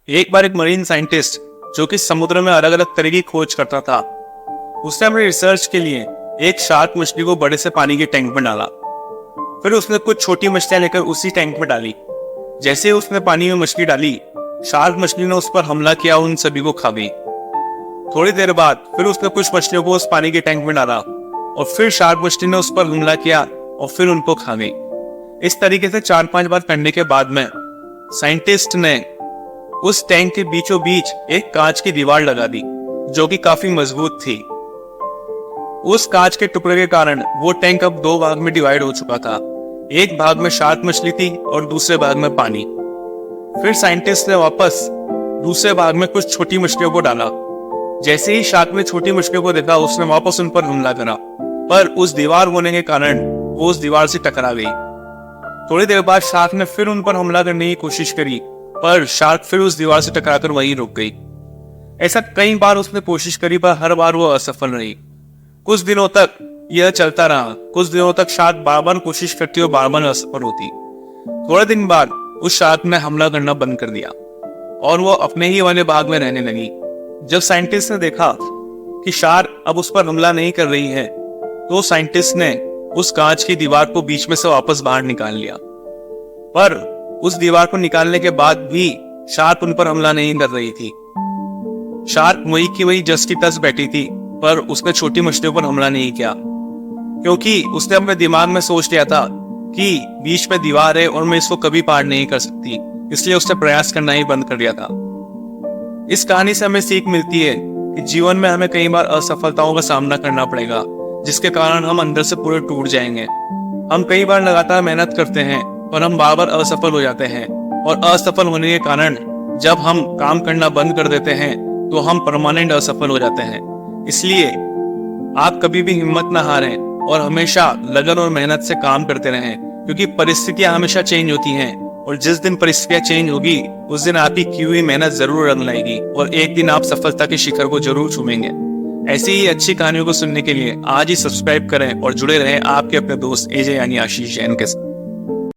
एक बार एक marine scientist जो कि समुद्र में अलग अलग तरह की खोज करता था, उसने अपने रिसर्च के लिए एक शार्क मछली को बड़े से पानी के टैंक में डाला। फिर उसने कुछ छोटी मछलियां लेकर उसी टैंक में डाली। जैसे ही उसने पानी में मछली डाली, शार्क मछली ने उस पर हमला किया, उन सभी को खा गई। थोड़ी देर बाद फिर उसने कुछ मछलियों को उस पानी के टैंक में डाला और फिर शार्क मछली ने उस पर हमला किया और फिर उनको खा गई। इस तरीके से 4-5 बार करने के बाद में साइंटिस्ट ने उस टैंक के बीचों बीच एक कांच की दीवार लगा दी जो कि काफी मजबूत थी। उस कांच के टुकड़े के कारण वो टैंक अब 2 भाग में डिवाइड हो चुका था। एक भाग में शार्क मछली थी और दूसरे भाग में पानी। फिर साइंटिस्ट ने वापस दूसरे भाग में कुछ छोटी मछलियों को डाला। जैसे ही शार्क ने छोटी मछलियों को देखा, उसने वापस उन पर हमला करा, पर उस दीवार होने के कारण वो उस दीवार से टकरा गई। थोड़ी देर बाद शार्क ने फिर उन पर हमला करने की कोशिश करी, पर शार्क फिर उस दीवार से टकराकर वहीं रुक गई। ऐसा कई बार उसने कोशिश करी, पर हर बार वो असफल रही। कुछ दिनों तक यह चलता रहा। कुछ दिनों तक शार्क बार बार कोशिश करती और बार बार असफल होती। थोड़े दिन बाद उस शार्क ने हमला करना बंद कर दिया और वो अपने ही वाले भाग में रहने लगी। जब साइंटिस्ट ने देखा कि शार्क अब उस पर हमला नहीं कर रही है, तो साइंटिस्ट ने उस कांच की दीवार को बीच में से वापस बाहर निकाल लिया। पर उस दीवार को निकालने के बाद भी शार्क उन पर हमला नहीं कर रही थी। शार्क वही की वही जस की तस बैठी थी, पर उसने छोटी मछलियों पर हमला नहीं किया, क्योंकि उसने अपने दिमाग में सोच लिया था कि बीच में दीवार है और मैं इसको कभी पार नहीं कर सकती। इसलिए उसने प्रयास करना ही बंद कर दिया था। इस कहानी से हमें सीख मिलती है कि जीवन में हमें कई बार असफलताओं का सामना करना पड़ेगा, जिसके कारण हम अंदर से पूरे टूट जाएंगे। हम कई बार लगातार मेहनत करते हैं और हम बार बार असफल हो जाते हैं, और असफल होने के कारण जब हम काम करना बंद कर देते हैं तो हम परमानेंट असफल हो जाते हैं। इसलिए आप कभी भी हिम्मत ना हारें और हमेशा लगन और मेहनत से काम करते रहें, क्योंकि परिस्थितियां हमेशा चेंज होती हैं, और जिस दिन परिस्थितियां चेंज होगी उस दिन आपकी की हुई मेहनत जरूर रंग लाएगी और एक दिन आप सफलता के शिखर को जरूर छूमेंगे। ऐसी ही अच्छी कहानियों को सुनने के लिए आज ही सब्सक्राइब करें और जुड़े रहें आपके अपने दोस्त एजे यानी आशीष जैन के साथ।